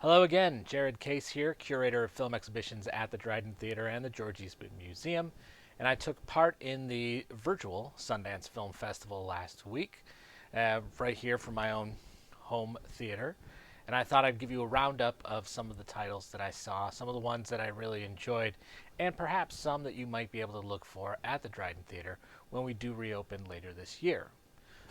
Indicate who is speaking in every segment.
Speaker 1: Hello again, Jared Case here, Curator of Film Exhibitions at the Dryden Theater and the George Eastman Museum, and I took part in the virtual Sundance Film Festival last week, right here from my own home theater. And I thought I'd give you a roundup of some of the titles that I saw, some of the ones that I really enjoyed, and perhaps some that you might be able to look for at the Dryden Theater when we do reopen later this year.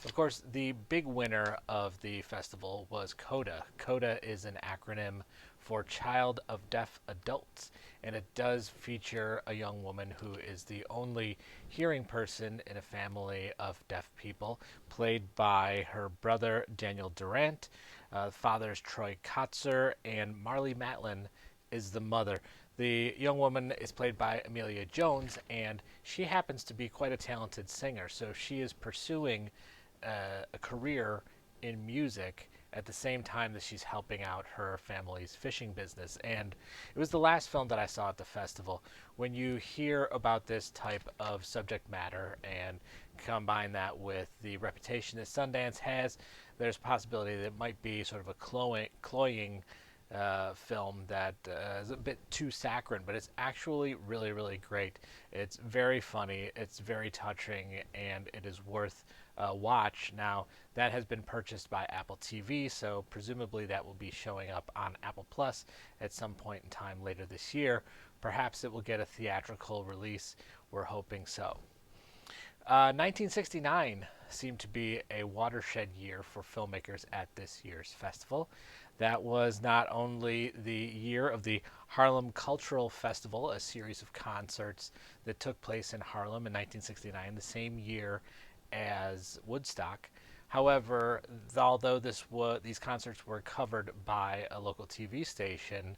Speaker 1: Of course, the big winner of the festival was Coda. Coda is an acronym for Child of Deaf Adults, and it does feature a young woman who is the only hearing person in a family of deaf people, played by her brother Daniel Durant. The father is Troy Kotzer, and Marlee Matlin is the mother. The young woman is played by Amelia Jones, and she happens to be quite a talented singer, so she is pursuing a career in music at the same time that she's helping out her family's fishing business. And it was the last film that I saw at the festival. When you hear about this type of subject matter and combine that with the reputation that Sundance has, there's a possibility that it might be sort of a cloying film that is a bit too saccharine, but it's actually really, really great. It's very funny, it's very touching, and it is worth watch. Now, that has been purchased by Apple TV, so presumably that will be showing up on Apple Plus at some point in time later this year. Perhaps it will get a theatrical release. We're hoping so. 1969 seemed to be a watershed year for filmmakers at this year's festival. That was not only the year of the Harlem Cultural Festival, a series of concerts that took place in Harlem in 1969, the same year as Woodstock. However, although these concerts were covered by a local TV station,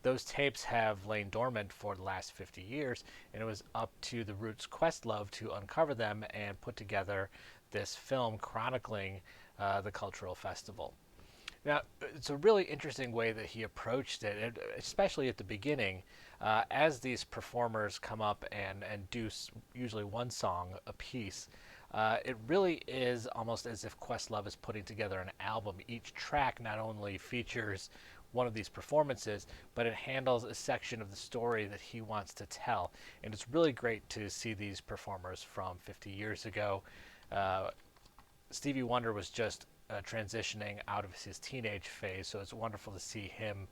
Speaker 1: those tapes have lain dormant for the last 50 years, and it was up to the Roots Questlove to uncover them and put together this film chronicling the cultural festival. Now, it's a really interesting way that he approached it, especially at the beginning, as these performers come up and do usually one song a piece. It really is almost as if Questlove is putting together an album. Each track not only features one of these performances, but it handles a section of the story that he wants to tell. And it's really great to see these performers from 50 years ago. Uh, Stevie Wonder was just transitioning out of his teenage phase, so it's wonderful to see him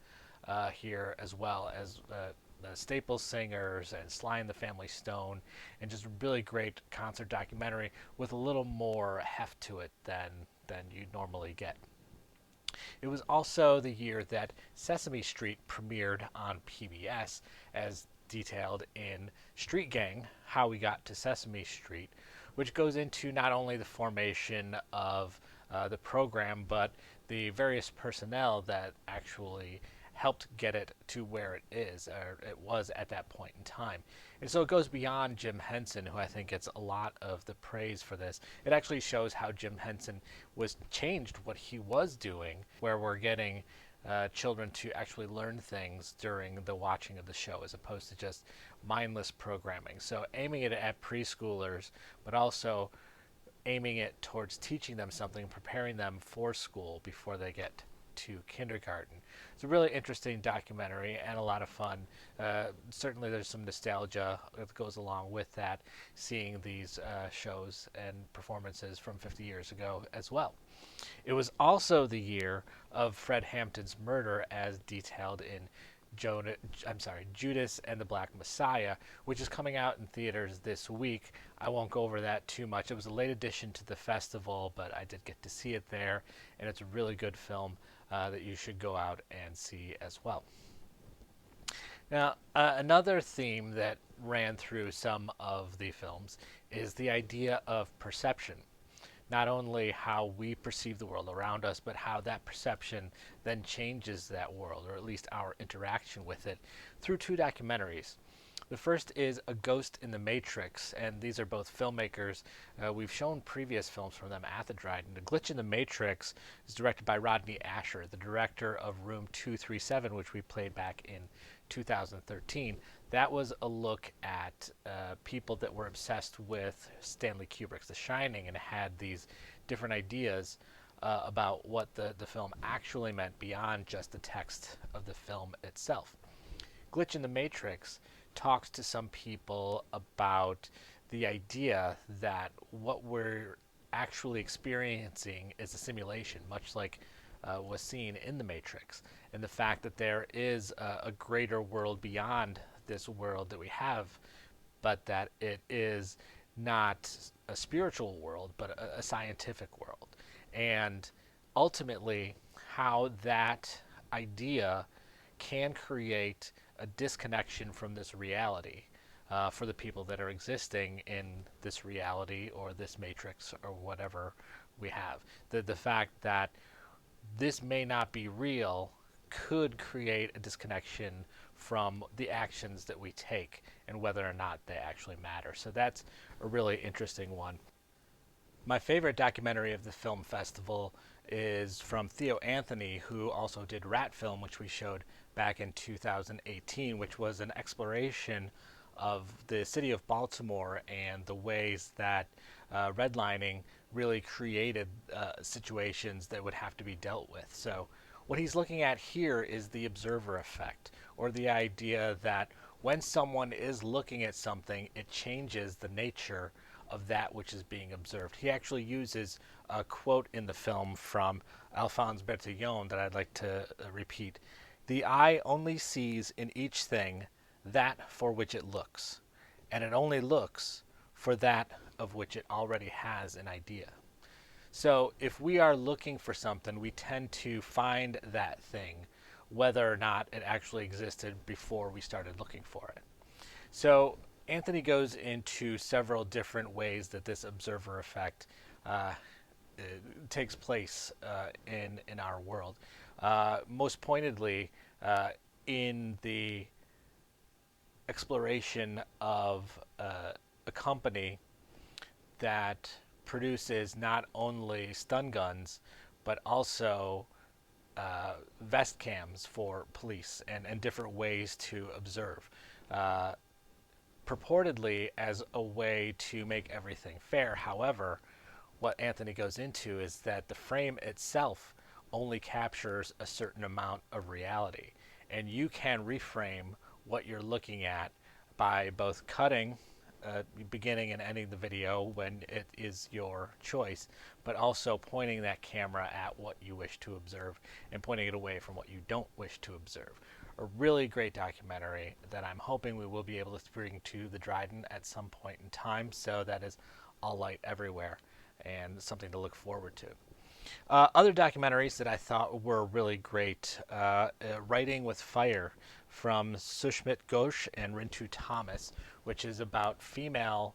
Speaker 1: here, as well as the Staples Singers and Sly and the Family Stone, and just a really great concert documentary with a little more heft to it than you'd normally get. It was also the year that Sesame Street premiered on PBS, as detailed in Street Gang: How We Got to Sesame Street, which goes into not only the formation of the program, but the various personnel that actually helped get it to where it is, or it was at that point in time. And so it goes beyond Jim Henson, who I think gets a lot of the praise for this. It actually shows how Jim Henson was changed what he was doing, where we're getting children to actually learn things during the watching of the show as opposed to just mindless programming. So aiming it at preschoolers, but also aiming it towards teaching them something, preparing them for school before they get to kindergarten. It's a really interesting documentary and a lot of fun. Certainly, there's some nostalgia that goes along with that, seeing these shows and performances from 50 years ago as well. It was also the year of Fred Hampton's murder, as detailed in Judas and the Black Messiah, which is coming out in theaters this week. I won't go over that too much. It was a late addition to the festival, but I did get to see it there, and it's a really good film that you should go out and see as well. Now, another theme that ran through some of the films is the idea of perception. Not only how we perceive the world around us, but how that perception then changes that world, or at least our interaction with it, through two documentaries. The first is A Ghost in the Matrix, and these are both filmmakers. We've shown previous films from them at the Dryden. A Glitch in the Matrix is directed by Rodney Asher, the director of Room 237, which we played back in 2013. That was a look at people that were obsessed with Stanley Kubrick's The Shining and had these different ideas about what the film actually meant beyond just the text of the film itself. Glitch in the Matrix talks to some people about the idea that what we're actually experiencing is a simulation, much like was seen in the Matrix, and the fact that there is a greater world beyond this world that we have, but that it is not a spiritual world, but a scientific world. And ultimately, how that idea can create a disconnection from this reality for the people that are existing in this reality or this matrix or whatever we have. The fact that this may not be real could create a disconnection from the actions that we take and whether or not they actually matter. So that's a really interesting one. My favorite documentary of the film festival is from Theo Anthony, who also did Rat Film, which we showed back in 2018, which was an exploration of the city of Baltimore and the ways that redlining really created situations that would have to be dealt with. So what he's looking at here is the observer effect, or the idea that when someone is looking at something, it changes the nature of that which is being observed. He actually uses a quote in the film from Alphonse Bertillon that I'd like to repeat. The eye only sees in each thing that for which it looks, and it only looks for that of which it already has an idea. So if we are looking for something, we tend to find that thing, whether or not it actually existed before we started looking for it. So Anthony goes into several different ways that this observer effect uh, takes place in our world. Most pointedly, in the exploration of a company that produces not only stun guns but also vest cams for police and different ways to observe. Uh, Purportedly as a way to make everything fair. However, what Anthony goes into is that the frame itself only captures a certain amount of reality, and you can reframe what you're looking at by both cutting beginning and ending the video when it is your choice, but also pointing that camera at what you wish to observe and pointing it away from what you don't wish to observe. A really great documentary that I'm hoping we will be able to bring to the Dryden at some point in time, so that is all light everywhere and something to look forward to. Other documentaries that I thought were really great, Writing with Fire from Sushmit Ghosh and Rintu Thomas, which is about female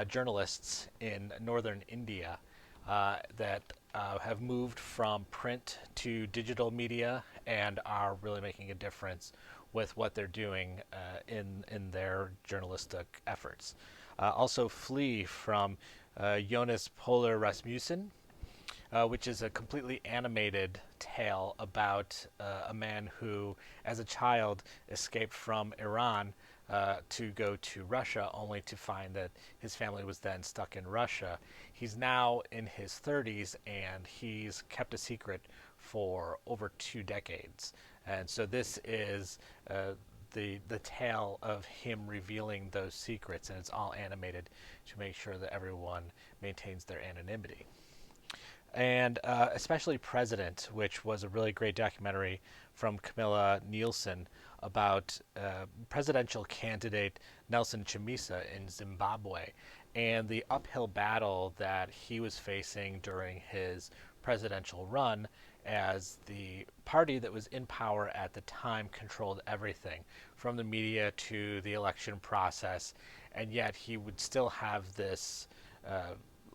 Speaker 1: journalists in northern India that have moved from print to digital media and are really making a difference with what they're doing in their journalistic efforts. Also, Flee from Jonas Polar Rasmussen, which is a completely animated tale about a man who, as a child, escaped from Iran to go to Russia, only to find that his family was then stuck in Russia. He's now in his 30s, and he's kept a secret for over 2 decades. And so this is the tale of him revealing those secrets, and it's all animated to make sure that everyone maintains their anonymity. And especially President, which was a really great documentary from Camilla Nielsen about presidential candidate Nelson Chamisa in Zimbabwe and the uphill battle that he was facing during his presidential run, as the party that was in power at the time controlled everything from the media to the election process, and yet he would still have this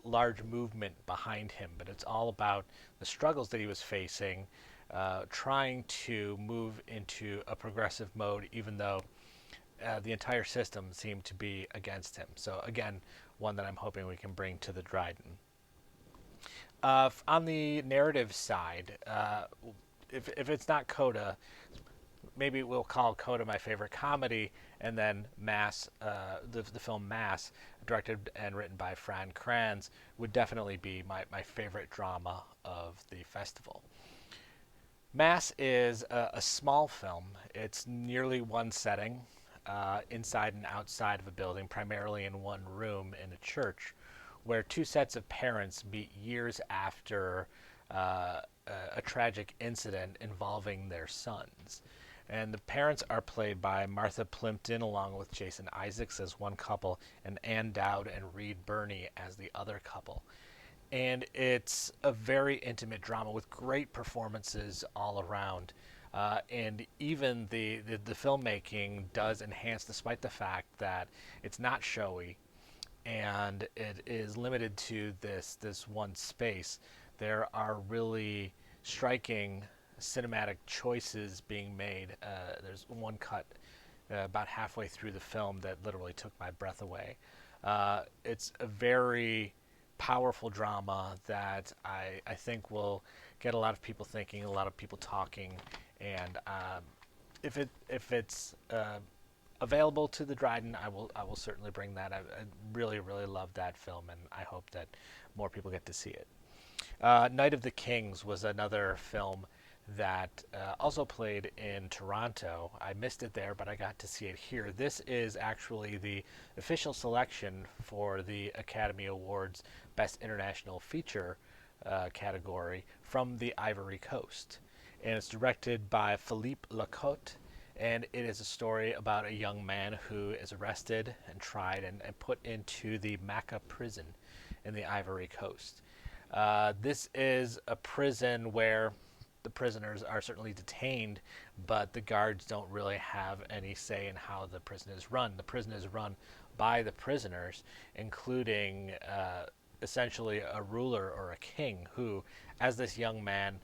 Speaker 1: large movement behind him. But it's all about the struggles that he was facing, trying to move into a progressive mode, even though the entire system seemed to be against him. So again, one that I'm hoping we can bring to the Dryden. On the narrative side, if it's not Coda, maybe we'll call Coda my favorite comedy, and then Mass, the film Mass, directed and written by Fran Kranz, would definitely be my favorite drama of the festival. Mass is a small film. It's nearly one setting, inside and outside of a building, primarily in one room in a church, where two sets of parents meet years after a tragic incident involving their sons. And the parents are played by Martha Plimpton along with Jason Isaacs as one couple, and Ann Dowd and Reed Birney as the other couple. And it's a very intimate drama with great performances all around. And even the filmmaking does enhance, despite the fact that it's not showy and it is limited to this one space. There are really striking cinematic choices being made. There's one cut about halfway through the film that literally took my breath away. It's a very powerful drama that I think will get a lot of people thinking, a lot of people talking, and if it's available to the Dryden, I will certainly bring that. I really really love that film, and I hope that more people get to see it. Night of the Kings was another film that also played in Toronto. I missed it there, but I got to see it here. This is actually the official selection for the Academy Awards Best International Feature category from the Ivory Coast. And it's directed by Philippe Lacote, and it is a story about a young man who is arrested and tried and put into the Maka prison in the Ivory Coast. This is a prison where the prisoners are certainly detained, but the guards don't really have any say in how the prison is run. The prison is run by the prisoners, including essentially a ruler or a king who, as this young man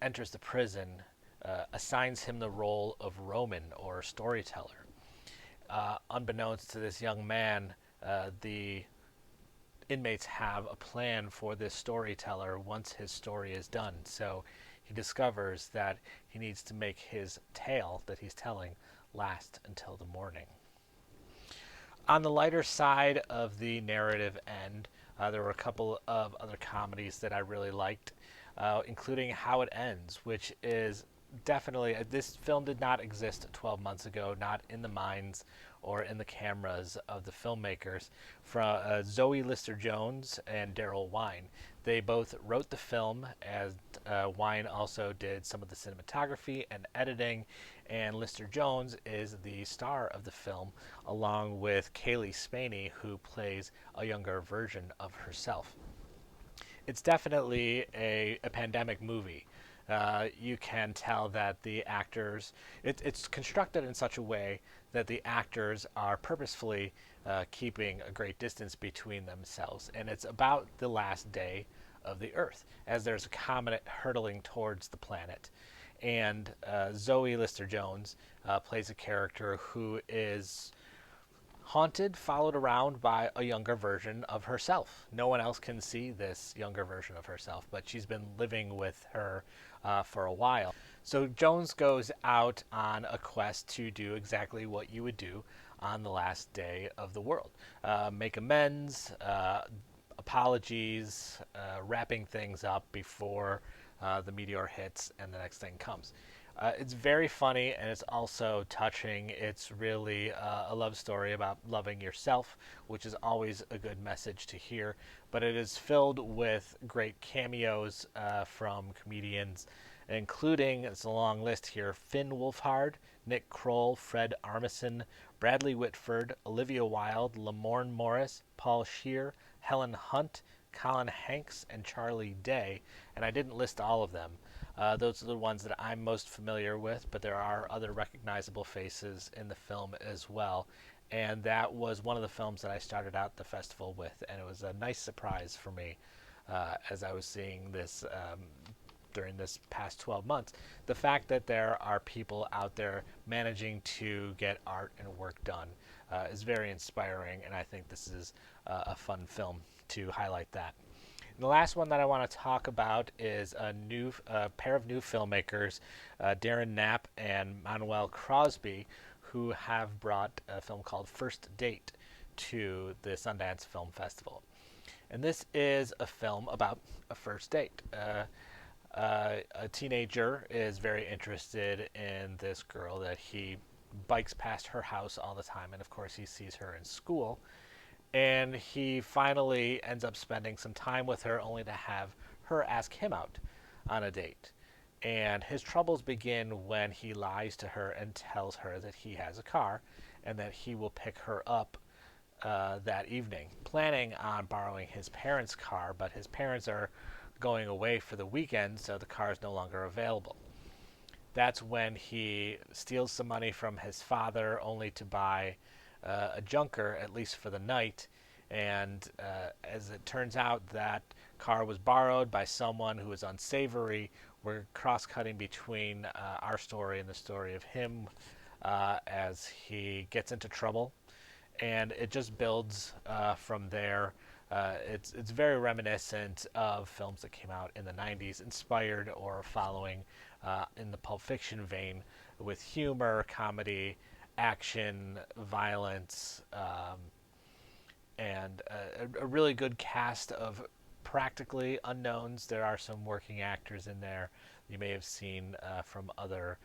Speaker 1: enters the prison, assigns him the role of Roman or storyteller. Unbeknownst to this young man, the inmates have a plan for this storyteller once his story is done. So he discovers that he needs to make his tale that he's telling last until the morning. On the lighter side of the narrative end, there were a couple of other comedies that I really liked, including How It Ends, which is definitely, this film did not exist 12 months ago, not in the minds or in the cameras of the filmmakers, from Zoe Lister-Jones and Daryl Wine. They both wrote the film, as Wine also did some of the cinematography and editing, and Lister-Jones is the star of the film, along with Kaylee Spaney, who plays a younger version of herself. It's definitely a pandemic movie. You can tell that the actors, it's constructed in such a way that the actors are purposefully keeping a great distance between themselves. And it's about the last day of the Earth, as there's a comet hurtling towards the planet. And Zoe Lister-Jones plays a character who is haunted, followed around by a younger version of herself. No one else can see this younger version of herself, but she's been living with her for a while. So Jones goes out on a quest to do exactly what you would do on the last day of the world. Make amends, apologies, wrapping things up before the meteor hits and the next thing comes. It's very funny, and it's also touching. It's really a love story about loving yourself, which is always a good message to hear. But it is filled with great cameos from comedians, including, it's a long list here, Finn Wolfhard, Nick Kroll, Fred Armisen, Bradley Whitford, Olivia Wilde, Lamorne Morris, Paul Scheer, Helen Hunt, Colin Hanks, and Charlie Day. And I didn't list all of them. Those are the ones that I'm most familiar with, but there are other recognizable faces in the film as well. And that was one of the films that I started out the festival with, and it was a nice surprise for me as I was seeing this during this past 12 months. The fact that there are people out there managing to get art and work done is very inspiring, and I think this is a fun film to highlight that. The last one that I want to talk about is a new pair of new filmmakers, Darren Knapp and Manuel Crosby, who have brought a film called First Date to the Sundance Film Festival. And this is a film about a first date. A teenager is very interested in this girl that he bikes past her house all the time, and of course, he sees her in school. And he finally ends up spending some time with her only to have her ask him out on a date. And his troubles begin when he lies to her and tells her that he has a car and that he will pick her up that evening, planning on borrowing his parents' car, but his parents are going away for the weekend, so the car is no longer available. That's when he steals some money from his father, only to buy a junker, at least for the night. And as it turns out, that car was borrowed by someone who was unsavory. We're cross cutting between our story and the story of him as he gets into trouble. And it just builds from there. It's very reminiscent of films that came out in the 90s, inspired or following in the Pulp Fiction vein, with humor, comedy, action, violence, and a really good cast of practically unknowns. There are some working actors in there you may have seen from other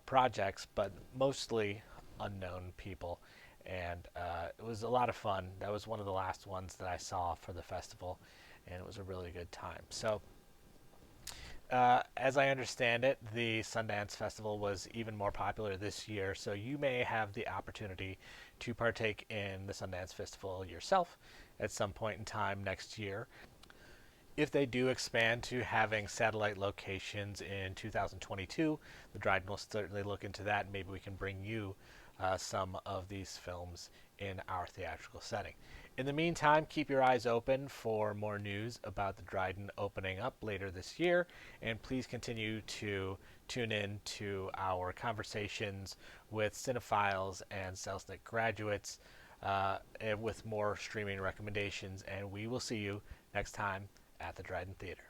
Speaker 1: projects, but mostly unknown people. And it was a lot of fun. That was one of the last ones that I saw for the festival, and it was a really good time. So, as I understand it, the Sundance Festival was even more popular this year, so you may have the opportunity to partake in the Sundance Festival yourself at some point in time next year. If they do expand to having satellite locations in 2022, the Dryden will certainly look into that. Maybe we can bring you some of these films in our theatrical setting. In the meantime, keep your eyes open for more news about the Dryden opening up later this year, and please continue to tune in to our conversations with cinephiles and Selznick graduates with more streaming recommendations, and we will see you next time at the Dryden Theater.